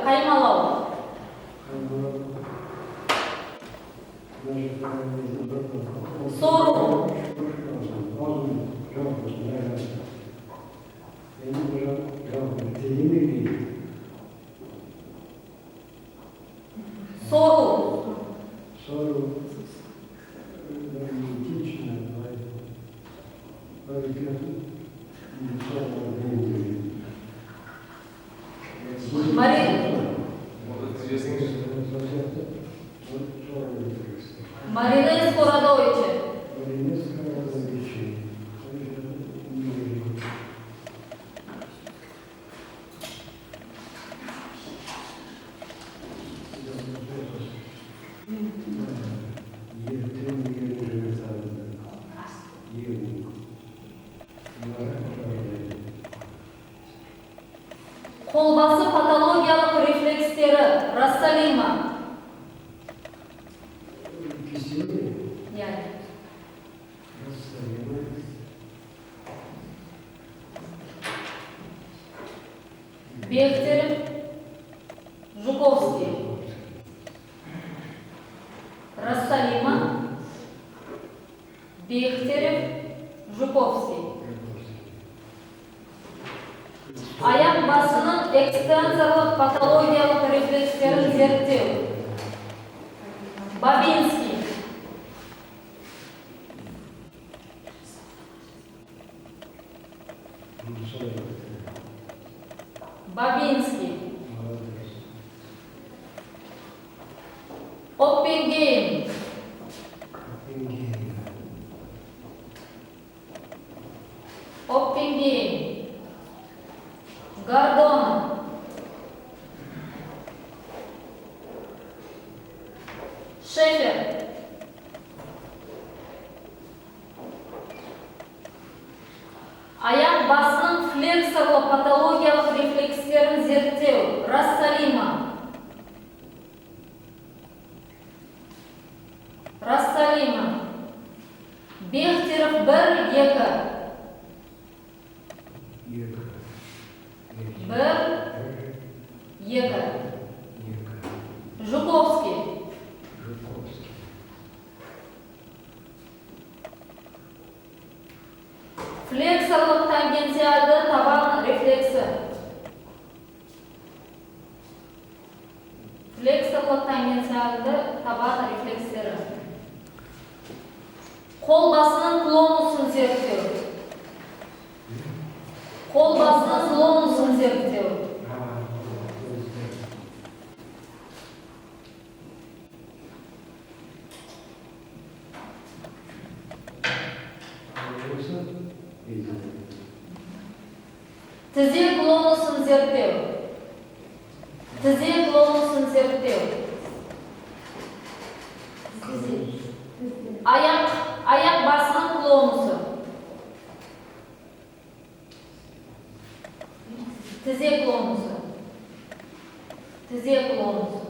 Қаймалау. Сору. Сору. Марина Скорадовича. Қолбасы патологиялық рефлекстері Рассалима. Бехтерев, Жуковский. Рассалима, Бехтерев, Жуковский. Аяқ басының экстенсорлық патологиялық рефлекстерін зерттеу. Бабинский. Бабинский. Оппенгейм. Оппенгейм. Гордон. Шефер. Аяқ басының флексорлы патологиялық рефлекстерін зерттеу. Рассалима. Рассалима. Бехтерев 1-2. 1-2. Жуковский. Флексорлық тангенциалды табан рефлексі. Флексорлық тангенциалды табан рефлекстері. Қол басының клонусын зерттеу. Қол басының клонусын зерттеу. Тізе клонусын зерттеу. Тізе клонусын зерттеу. Аяқ басының клонусы. Тізе клонусы. Тізе клонусы.